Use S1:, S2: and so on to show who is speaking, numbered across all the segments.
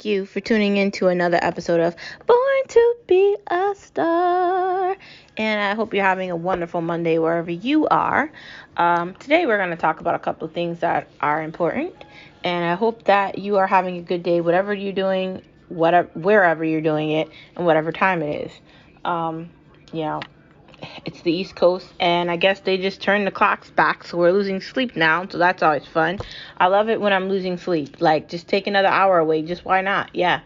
S1: you for tuning in to another episode of Born to Be a Star. And I hope you're having a wonderful Monday wherever you are. Today we're going to talk about a couple of things that are important. And I hope that you are having a good day, whatever you're doing, wherever you're doing it, and whatever time it is. You know, it's the East Coast, and I guess they just turned the clocks back, so we're losing sleep now, so that's always fun. I love it when I'm losing sleep. Like, just take another hour away. Just why not? Yeah.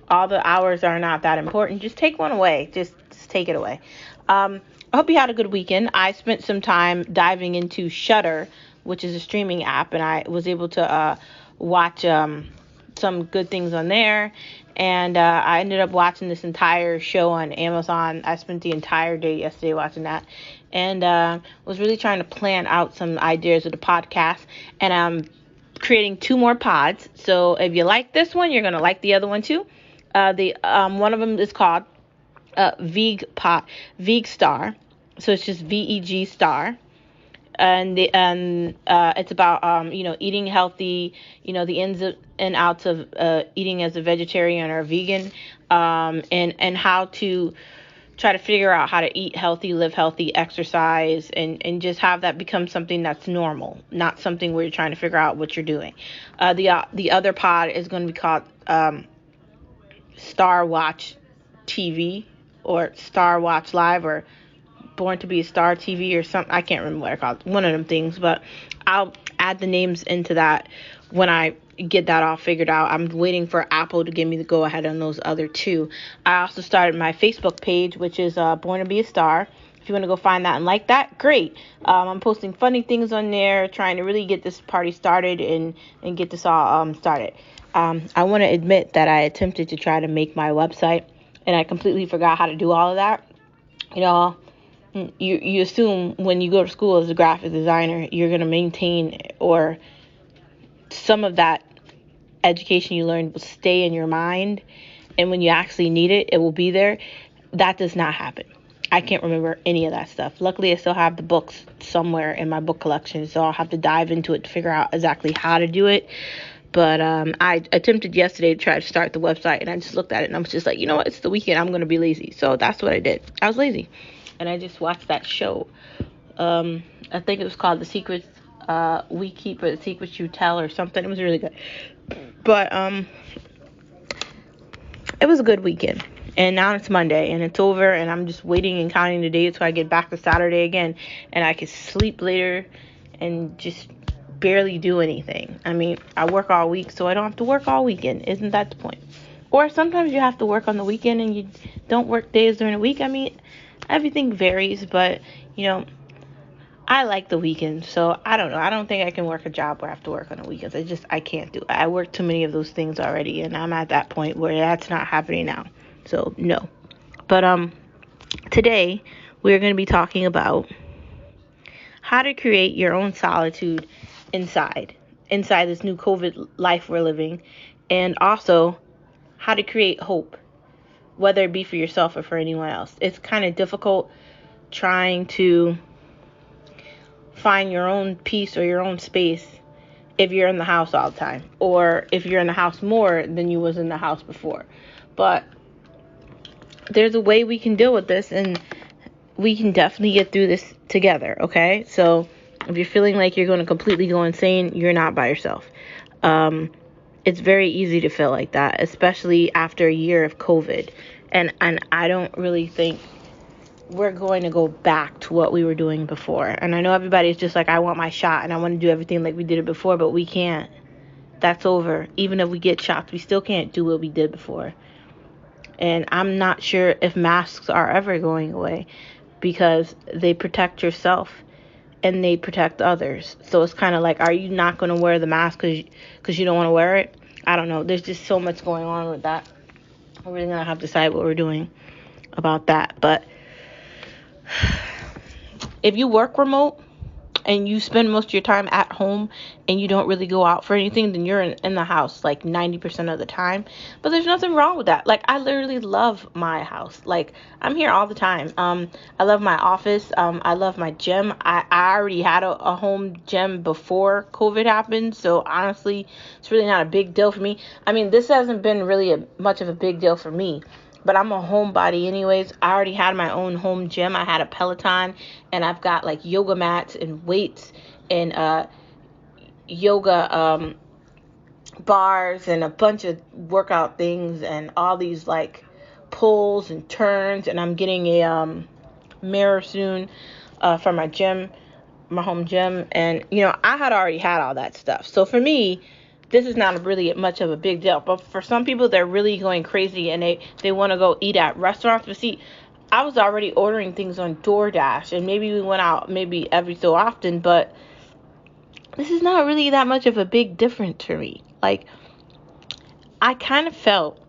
S1: All the hours are not that important. Just take one away. Just take it away. I hope you had a good weekend. I spent some time diving into Shudder, which is a streaming app, and I was able to watch some good things on there. And I ended up watching this entire show on Amazon. I spent the entire day yesterday watching that. And was really trying to plan out some ideas of the podcast. And I'm creating 2 more pods. So if you like this one, you're going to like the other one too. One of them is called Veg Star. So it's just VEG Star. And it's about eating healthy, the ins and outs of eating as a vegetarian or a vegan, and how to try to figure out how to eat healthy, live healthy, exercise, and just have that become something that's normal, not something where you're trying to figure out what you're doing. The other pod is going to be called Star Watch TV or Star Watch Live or Born to Be a Star TV or something. I can't remember what I called it. One of them things, but I'll add the names into that when I get that all figured out. I'm waiting for Apple to give me the go ahead on those other 2. I also started my Facebook page, which is Born to Be a Star. If you want to go find that and like that, great. I'm posting funny things on there, trying to really get this party started and get this all started. I want to admit that I attempted to try to make my website, and I completely forgot how to do all of that. You assume when you go to school as a graphic designer, you're going to maintain, or some of that education you learned will stay in your mind, and when you actually need it, it will be there. That does not happen. I can't remember any of that stuff. Luckily, I still have the books somewhere in my book collection, so I'll have to dive into it to figure out exactly how to do it. But I attempted yesterday to try to start the website, and I just looked at it, and I was just like, you know what? It's the weekend. I'm going to be lazy. So that's what I did. I was lazy. And I just watched that show. I think it was called The Secrets We Keep or The Secrets You Tell or something. It was really good. But it was a good weekend. And now it's Monday and it's over, and I'm just waiting and counting the days till I get back to Saturday again, and I can sleep later and just barely do anything. I mean, I work all week, so I don't have to work all weekend. Isn't that the point? Or sometimes you have to work on the weekend and you don't work days during the week. I mean, everything varies, but, I like the weekends, so I don't know. I don't think I can work a job where I have to work on the weekends. I can't do it. I work too many of those things already, and I'm at that point where that's not happening now. So, no. But today, we're going to be talking about how to create your own solitude inside this new COVID life we're living, and also how to create hope, whether it be for yourself or for anyone else. It's kind of difficult trying to find your own peace or your own space if you're in the house all the time, or if you're in the house more than you was in the house before. But there's a way we can deal with this, and we can definitely get through this together, okay? So if you're feeling like you're going to completely go insane, you're not by yourself. It's very easy to feel like that, especially after a year of COVID. And I don't really think we're going to go back to what we were doing before. And I know everybody's just like, I want my shot and I want to do everything like we did it before, but we can't. That's over. Even if we get shots, we still can't do what we did before. And I'm not sure if masks are ever going away, because they protect yourself and they protect others. So it's kind of like, are you not going to wear the mask because you don't want to wear it? I don't know. There's just so much going on with that. We're really going to have to decide what we're doing about that. But if you work remote and you spend most of your time at home and you don't really go out for anything, then you're in the house like 90% of the time. But there's nothing wrong with that. Like, I literally love my house. Like, I'm here all the time. I love my office. I love my gym. I already had a home gym before COVID happened. So honestly, it's really not a big deal for me. I mean, this hasn't been really much of a big deal for me. But I'm a homebody anyways. I already had my own home gym. I had a Peloton, and I've got like yoga mats and weights and yoga bars and a bunch of workout things and all these like pulls and turns. And I'm getting a mirror soon for my gym, my home gym. And, I had already had all that stuff. So for me, this is not really much of a big deal. But for some people, they're really going crazy and they want to go eat at restaurants. But see, I was already ordering things on DoorDash, and maybe we went out maybe every so often, but this is not really that much of a big difference for me. Like, I kind of felt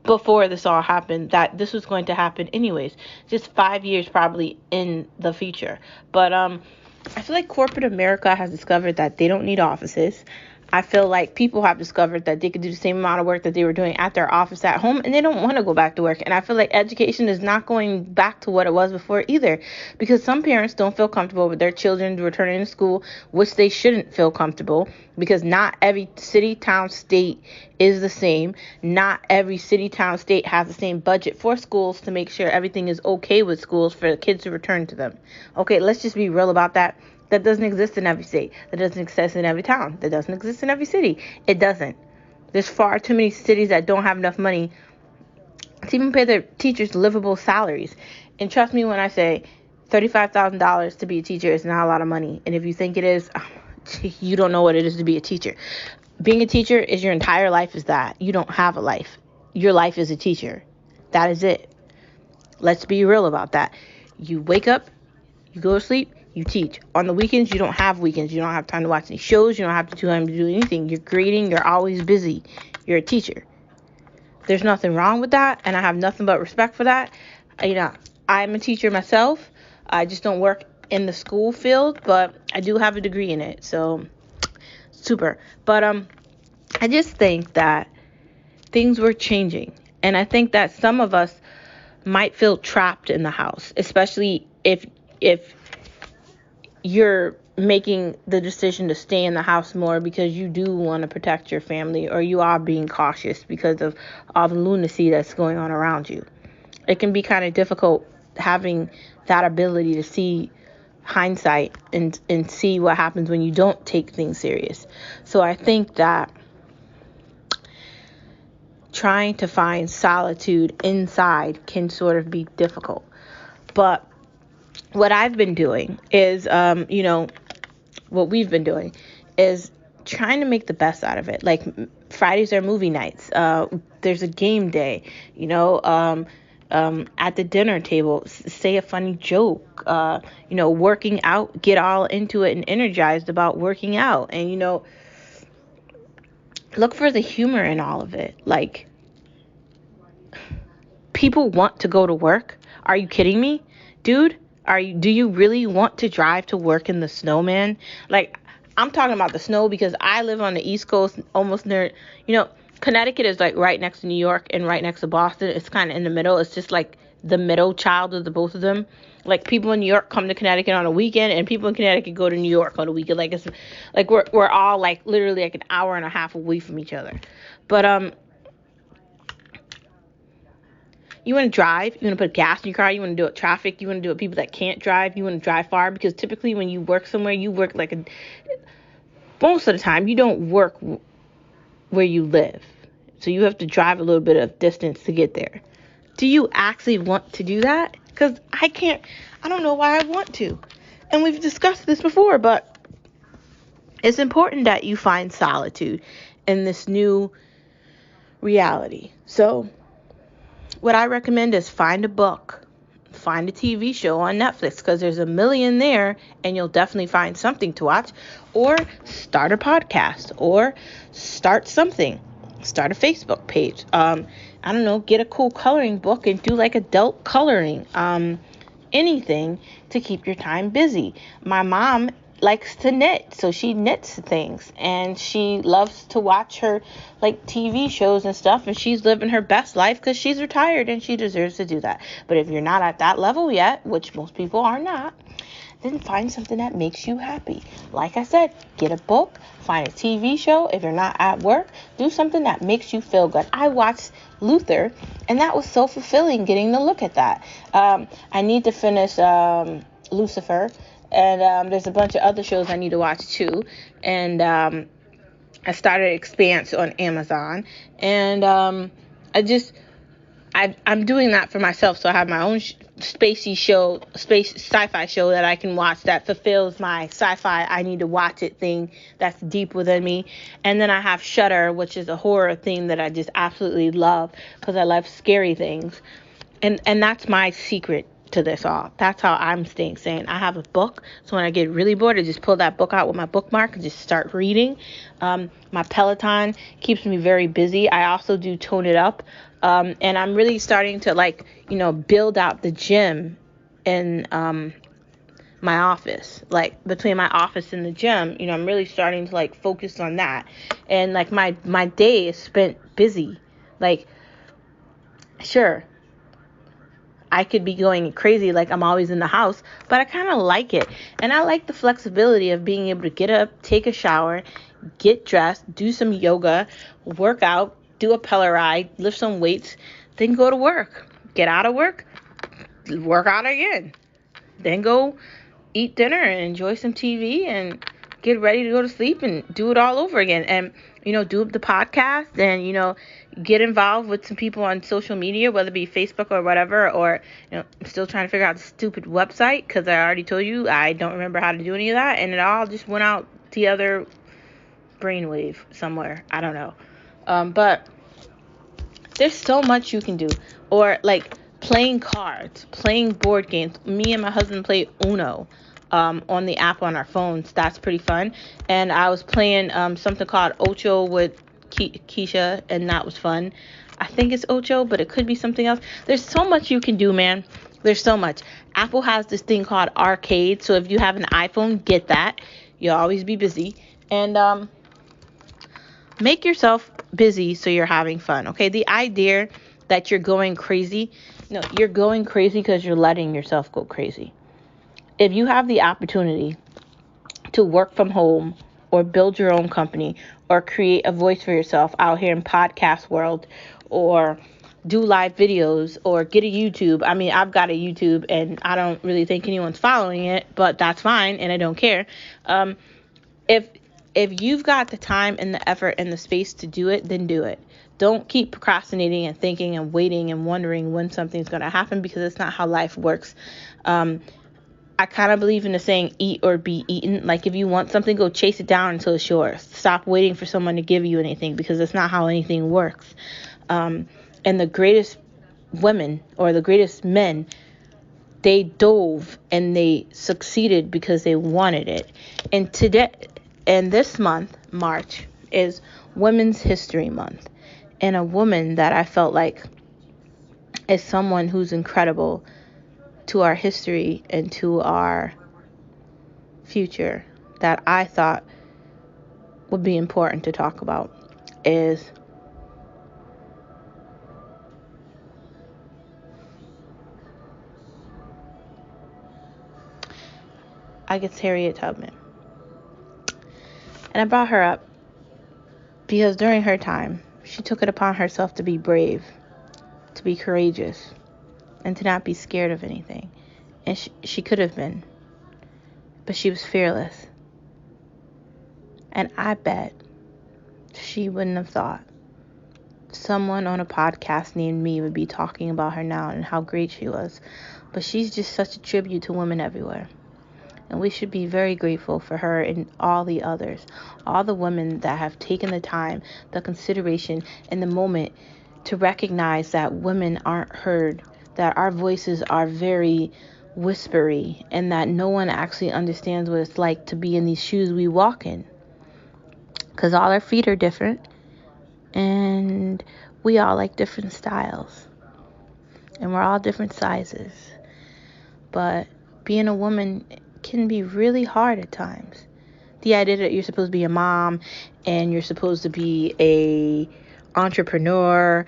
S1: before this all happened that this was going to happen anyways, just 5 years probably in the future. But I feel like corporate America has discovered that they don't need offices. I feel like people have discovered that they could do the same amount of work that they were doing at their office at home, and they don't want to go back to work. And I feel like education is not going back to what it was before either, because some parents don't feel comfortable with their children returning to school, which they shouldn't feel comfortable, because not every city, town, state is the same. Not every city, town, state has the same budget for schools to make sure everything is okay with schools for the kids to return to them. Okay, let's just be real about that. That doesn't exist in every state. That doesn't exist in every town. That doesn't exist in every city. It doesn't. There's far too many cities that don't have enough money to even pay their teachers livable salaries. And trust me when I say $35,000 to be a teacher is not a lot of money. And if you think it is, you don't know what it is to be a teacher. Being a teacher is your entire life is that. You don't have a life. Your life is a teacher. That is it. Let's be real about that. You wake up, you go to sleep, you teach. On the weekends, you don't have weekends. You don't have time to watch any shows. You don't have time to do anything. You're grading. You're always busy. You're a teacher. There's nothing wrong with that, and I have nothing but respect for that. I'm a teacher myself. I just don't work in the school field, but I do have a degree in it, so super. But I just think that things were changing, and I think that some of us might feel trapped in the house, especially if you're making the decision to stay in the house more because you do want to protect your family, or you are being cautious because of all the lunacy that's going on around you. It can be kind of difficult having that ability to see hindsight and see what happens when you don't take things serious. So I think that trying to find solitude inside can sort of be difficult. But what I've been doing is, what we've been doing is trying to make the best out of it. Like, Fridays are movie nights. There's a game day, at the dinner table, say a funny joke, working out, get all into it and energized about working out. And, look for the humor in all of it. Like, people want to go to work. Are you kidding me? Dude, do you really want to drive to work in the snow, man? Like, I'm talking about the snow because I live on the East Coast, almost near, Connecticut is like right next to New York and right next to Boston. It's kind of in the middle. It's just like the middle child of the both of them. Like, people in New York come to Connecticut on a weekend, and people in Connecticut go to New York on a weekend. Like, it's like we're all like literally like an hour and a half away from each other. But you want to drive, you want to put gas in your car, you want to do it traffic, you want to do it people that can't drive, you want to drive far, because typically when you work somewhere, you work most of the time, you don't work where you live. So you have to drive a little bit of distance to get there. Do you actually want to do that? Because I don't know why I want to. And we've discussed this before, but it's important that you find solitude in this new reality. So what I recommend is find a book, find a TV show on Netflix, because there's a million there and you'll definitely find something to watch, or start a podcast, or start something, start a Facebook page. I don't know, get a cool coloring book and do like adult coloring, anything to keep your time busy. My mom likes to knit, so she knits things, and she loves to watch her like TV shows and stuff, and she's living her best life because she's retired and she deserves to do that. But if you're not at that level yet, which most people are not, then find something that makes you happy. Like I said, get a book, find a TV show. If you're not at work, do something that makes you feel good. I watched Luther, and that was so fulfilling getting to look at that. I need to finish Lucifer, and there's a bunch of other shows I need to watch too. And I started Expanse on Amazon, and I'm doing that for myself, so I have my own space sci-fi show that I can watch that fulfills my sci-fi I need to watch it thing that's deep within me. And then I have Shudder, which is a horror thing that I just absolutely love because I love scary things. And that's my secret to this all. That's how I'm staying sane. I have a book, so when I get really bored, I just pull that book out with my bookmark and just start reading. My Peloton keeps me very busy. I also do Tone It Up. And I'm really starting to build out the gym in my office. Like between my office and the gym, I'm really starting to focus on that. And my day is spent busy. Sure, I could be going crazy like I'm always in the house, but I kind of like it. And I like the flexibility of being able to get up, take a shower, get dressed, do some yoga, work out, do a Peloton ride, lift some weights, then go to work. Get out of work, work out again. Then go eat dinner and enjoy some TV and get ready to go to sleep and do it all over again. And, do the podcast and, get involved with some people on social media, whether it be Facebook or whatever, or, I'm still trying to figure out the stupid website because I already told you I don't remember how to do any of that. And it all just went out the other brainwave somewhere. I don't know. But there's so much you can do. Or playing cards, playing board games. Me and my husband play Uno on the app on our phones. That's pretty fun. And I was playing something called Ocho with Keisha, and that was fun. I think it's Ocho, but it could be something else. There's so much you can do, man. There's so much. Apple has this thing called Arcade. So if you have an iPhone, get that. You'll always be busy. And make yourself busy so you're having fun, okay? The idea that you're going crazy, no, you're going crazy because you're letting yourself go crazy. If you have the opportunity to work from home or build your own company or create a voice for yourself out here in podcast world or do live videos or get a YouTube. I mean, I've got a YouTube and I don't really think anyone's following it, but that's fine and I don't care. If you've got the time and the effort and the space to do it, then do it. Don't keep procrastinating and thinking and waiting and wondering when something's going to happen because it's not how life works. I kind of believe in the saying eat or be eaten. Like if you want something, go chase it down until it's yours. Stop waiting for someone to give you anything because that's not how anything works. And the greatest women or the greatest men, they dove and they succeeded because they wanted it. And this month, March, is Women's History Month. And a woman that I felt like is someone who's incredible to our history and to our future that I thought would be important to talk about is Harriet Tubman. And I brought her up because during her time, she took it upon herself to be brave, to be courageous, and to not be scared of anything. And she could have been, but she was fearless. And I bet she wouldn't have thought someone on a podcast named me would be talking about her now and how great she was. But she's just such a tribute to women everywhere. And we should be very grateful for her and all the others, all the women that have taken the time, the consideration, and the moment to recognize that women aren't heard, that our voices are very whispery, and that no one actually understands what it's like to be in these shoes we walk in. Because all our feet are different, and we all like different styles, and we're all different sizes. But being a woman can be really hard at times. The idea that you're supposed to be a mom and you're supposed to be a entrepreneur,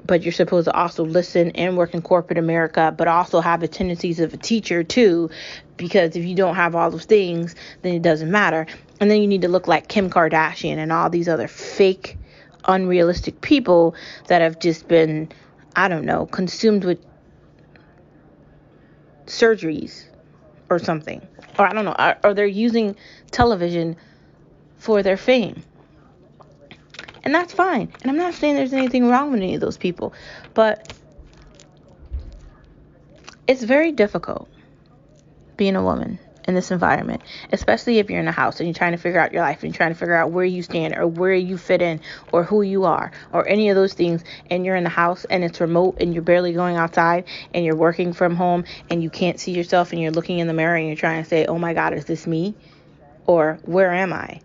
S1: but you're supposed to also listen and work in corporate America, but also have the tendencies of a teacher too, because if you don't have all those things, then it doesn't matter. And then you need to look like Kim Kardashian and all these other fake, unrealistic people that have just been, I don't know, consumed with surgeries or something. Or I don't know, or they're using television for their fame. And that's fine. And I'm not saying there's anything wrong with any of those people. But it's very difficult being a woman in this environment, especially if you're in a house and you're trying to figure out your life and you're trying to figure out where you stand or where you fit in or who you are or any of those things, and you're in the house and it's remote and you're barely going outside and you're working from home and you can't see yourself and you're looking in the mirror and you're trying to say, oh my God, is this me? Or where am I?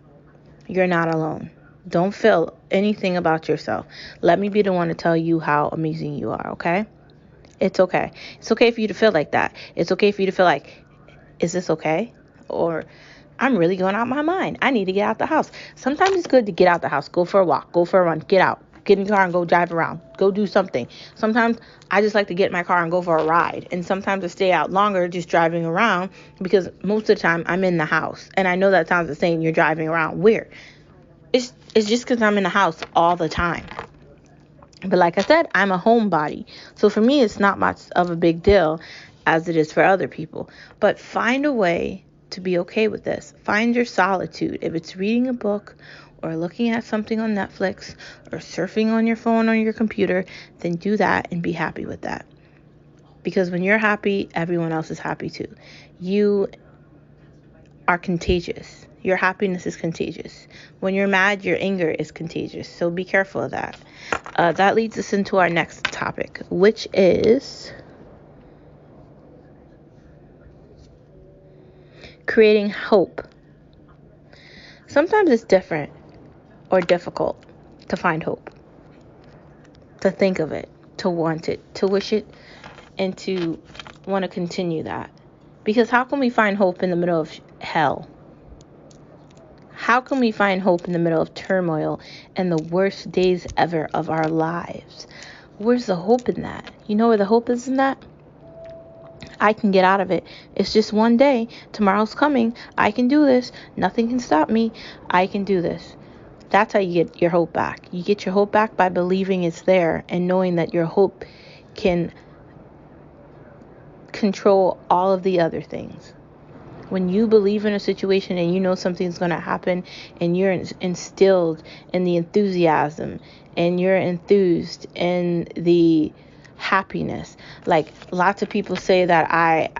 S1: You're not alone. Don't feel anything about yourself. Let me be the one to tell you how amazing you are, okay? It's okay. It's okay for you to feel like that. It's okay for you to feel like, is this okay? Or I'm really going out my mind. I need to get out the house. Sometimes it's good to get out the house. Go for a walk. Go for a run. Get out. Get in the car and go drive around. Go do something. Sometimes I just like to get in my car and go for a ride. And sometimes I stay out longer just driving around because most of the time I'm in the house. And I know that sounds the same. You're driving around. Weird. It's just because I'm in the house all the time. But like I said, I'm a homebody. So for me, it's not much of a big deal as it is for other people. But find a way to be okay with this. Find your solitude. If it's reading a book or looking at something on Netflix or surfing on your phone or your computer, then do that and be happy with that. Because when you're happy, everyone else is happy too. You are contagious. Your happiness is contagious. When you're mad, your anger is contagious. So be careful of that. That leads us into our next topic, which is creating hope. Sometimes it's different or difficult to find hope, to think of it, to want it, to wish it, and to want to continue that. Because how can we find hope in the middle of hell? How can we find hope in the middle of turmoil and the worst days ever of our lives? Where's the hope in that? You know where the hope is in that? I can get out of it. It's just one day. Tomorrow's coming. I can do this. Nothing can stop me. I can do this. That's how you get your hope back. You get your hope back by believing it's there and knowing that your hope can control all of the other things. When you believe in a situation and you know something's going to happen and you're instilled in the enthusiasm and you're enthused in the happiness. Like lots of people say that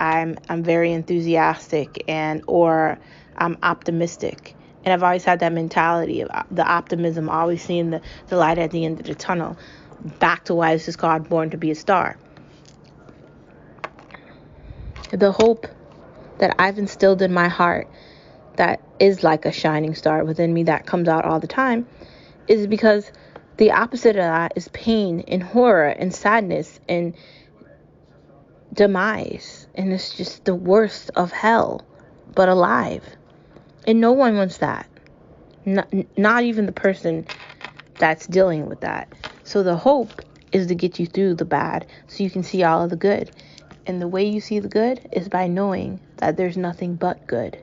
S1: I'm very enthusiastic or I'm optimistic. And I've always had that mentality of the optimism, always seeing the light at the end of the tunnel. Back to why this is called Born to be a Star. The hope that I've instilled in my heart that is like a shining star within me that comes out all the time is because the opposite of that is pain and horror and sadness and demise. And it's just the worst of hell, but alive. And no one wants that. Not even the person that's dealing with that. So the hope is to get you through the bad so you can see all of the good. And the way you see the good is by knowing that there's nothing but good.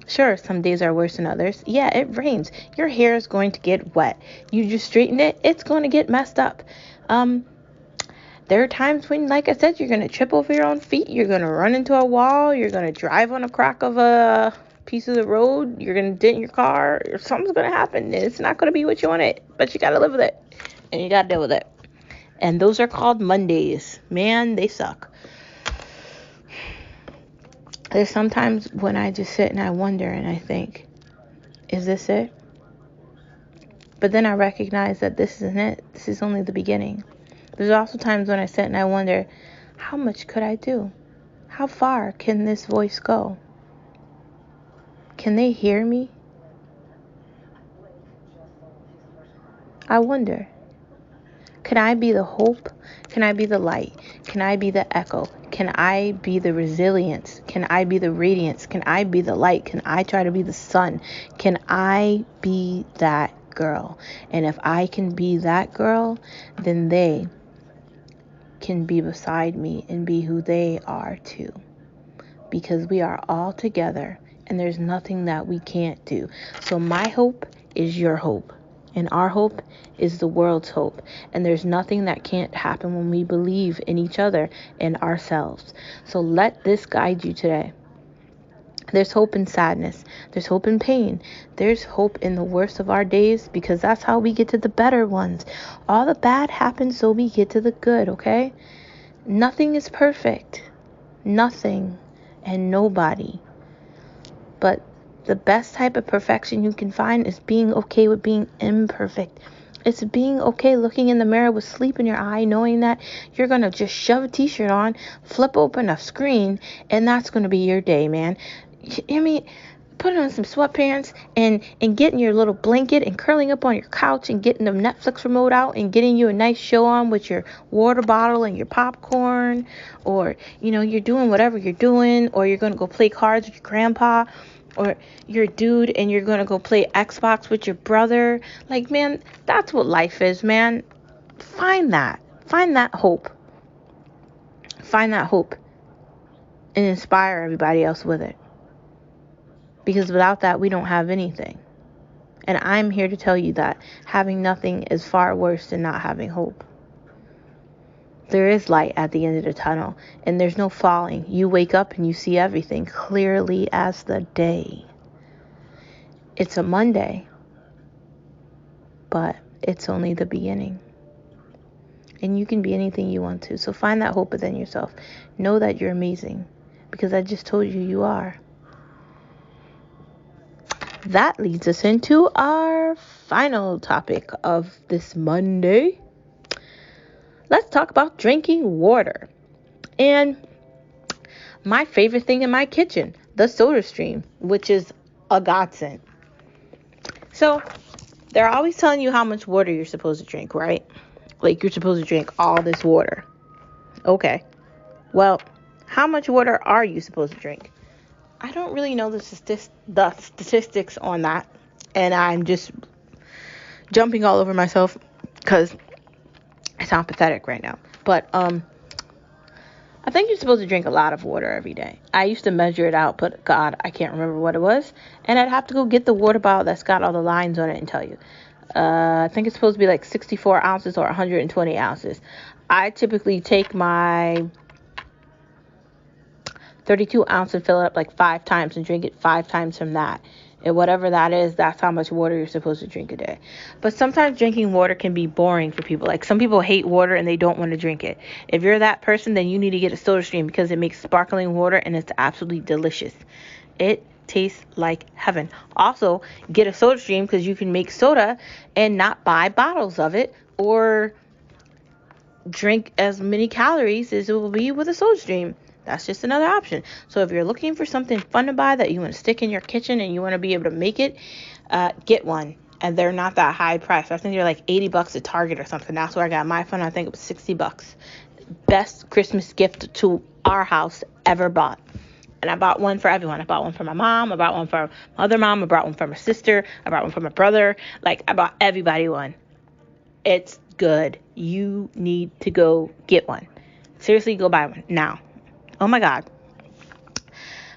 S1: Sure, some days are worse than others. Yeah, it rains. Your hair is going to get wet. You just straighten it, it's going to get messed up. There are times when, like I said, you're going to trip over your own feet. You're going to run into a wall. You're going to drive on a crack of a piece of the road. You're going to dent your car. Or something's going to happen. It's not going to be what you wanted, but you got to live with it. And you got to deal with it. And those are called Mondays. Man, they suck. There's sometimes when I just sit and I wonder and I think, is this it? But then I recognize that this isn't it. This is only the beginning. There's also times when I sit and I wonder, how much could I do? How far can this voice go? Can they hear me? I wonder. Can I be the hope? Can I be the light? Can I be the echo? Can I be the resilience? Can I be the radiance? Can I be the light? Can I try to be the sun? Can I be that girl? And if I can be that girl, then they can be beside me and be who they are too. Because we are all together and there's nothing that we can't do. So my hope is your hope. And our hope is the world's hope. And there's nothing that can't happen when we believe in each other and ourselves. So let this guide you today. There's hope in sadness. There's hope in pain. There's hope in the worst of our days, because that's how we get to the better ones. All the bad happens so we get to the good, okay? Nothing is perfect. Nothing and nobody. But the best type of perfection you can find is being okay with being imperfect. It's being okay looking in the mirror with sleep in your eye, knowing that you're going to just shove a t-shirt on, flip open a screen, and that's going to be your day, man. I mean, putting on some sweatpants and getting your little blanket and curling up on your couch and getting the Netflix remote out and getting you a nice show on with your water bottle and your popcorn, or, you're doing whatever you're doing, or you're going to go play cards with your grandpa, or you're a dude and you're going to go play Xbox with your brother. Like, man, that's what life is, man. Find that hope. Find that hope and inspire everybody else with it. Because without that, we don't have anything. And I'm here to tell you that having nothing is far worse than not having hope. There is light at the end of the tunnel, and there's no falling. You wake up and you see everything clearly as the day. It's a Monday, but it's only the beginning. And you can be anything you want to. So find that hope within yourself. Know that you're amazing, because I just told you you are. That leads us into our final topic of this Monday. Let's talk about drinking water. And my favorite thing in my kitchen, the SodaStream, which is a godsend. So they're always telling you how much water you're supposed to drink, right? Like, you're supposed to drink all this water. Okay. Well, how much water are you supposed to drink? I don't really know the statistics on that, and I'm just jumping all over myself because I sound pathetic right now. But I think you're supposed to drink a lot of water every day. I used to measure it out, but God, I can't remember what it was, and I'd have to go get the water bottle that's got all the lines on it and tell you. I think it's supposed to be like 64 ounces or 120 ounces. I typically take my 32 ounce and fill it up like 5 times and drink it 5 times from that. And whatever that is, that's how much water you're supposed to drink a day. But sometimes drinking water can be boring for people. Like, some people hate water and they don't want to drink it. If you're that person, then you need to get a SodaStream, because it makes sparkling water and it's absolutely delicious. It tastes like heaven. Also, get a SodaStream because you can make soda and not buy bottles of it, or drink as many calories as it will be with a SodaStream. That's just another option. So if you're looking for something fun to buy that you want to stick in your kitchen and you want to be able to make it, get one. And they're not that high price. I think they're like $80 at Target or something. That's where I got my phone. I think it was $60. Best Christmas gift to our house ever bought. And I bought one for everyone. I bought one for my mom. I bought one for my other mom. I bought one for my sister. I bought one for my brother. Like, I bought everybody one. It's good. You need to go get one. Seriously, go buy one now. Oh my God.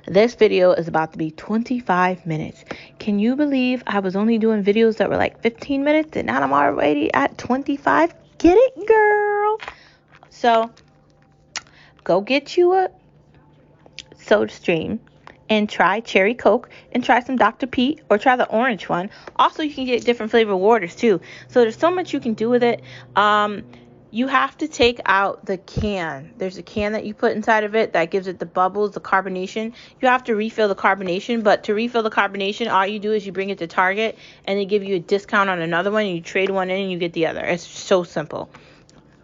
S1: This video is about to be 25 minutes. Can you believe I was only doing videos that were like 15 minutes and now I'm already at 25? Get it, girl? So, go get you a SodaStream and try Cherry Coke and try some Dr. Pete, or try the orange one. Also, you can get different flavored waters too. So there's so much you can do with it. You have to take out the can. There's a can that you put inside of it that gives it the bubbles, the carbonation. You have to refill the carbonation, but to refill the carbonation, all you do is you bring it to Target and they give you a discount on another one, and you trade one in and you get the other. It's so simple.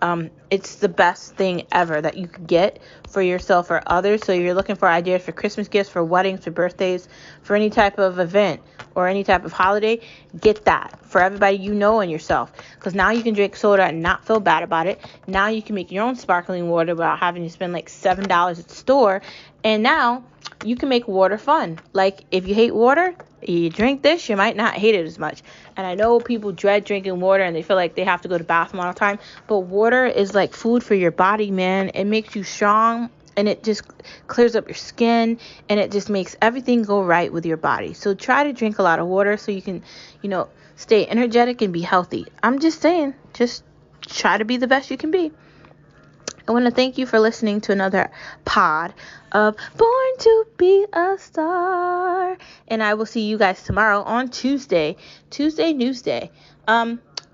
S1: It's the best thing ever that you could get for yourself or others. So you're looking for ideas for Christmas gifts, for weddings, for birthdays, for any type of event or any type of holiday, get that for everybody you know and yourself. Because now you can drink soda and not feel bad about it. Now you can make your own sparkling water without having to spend like $7 at the store. And now you can make water fun. Like, if you hate water, you drink this, you might not hate it as much. And I know people dread drinking water and they feel like they have to go to the bathroom all the time. But water is like food for your body, man. It makes you strong. And it just clears up your skin, and it just makes everything go right with your body. So try to drink a lot of water so you can, stay energetic and be healthy. I'm just saying, just try to be the best you can be. I want to thank you for listening to another pod of Born to Be a Star. And I will see you guys tomorrow on Tuesday Newsday.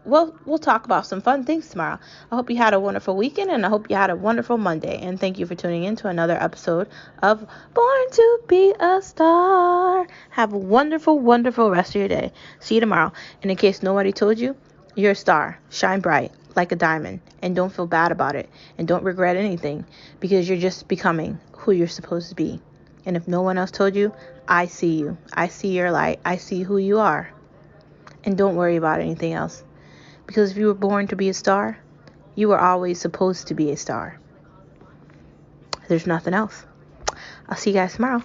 S1: We'll talk about some fun things tomorrow. I hope you had a wonderful weekend, and I hope you had a wonderful Monday. And thank you for tuning in to another episode of Born to Be a Star. Have a wonderful, wonderful rest of your day. See you tomorrow. And in case nobody told you, you're a star. Shine bright like a diamond, and don't feel bad about it, and don't regret anything, because you're just becoming who you're supposed to be. And if no one else told you, I see you. I see your light. I see who you are. And don't worry about anything else. Because if you were born to be a star, you were always supposed to be a star. There's nothing else. I'll see you guys tomorrow.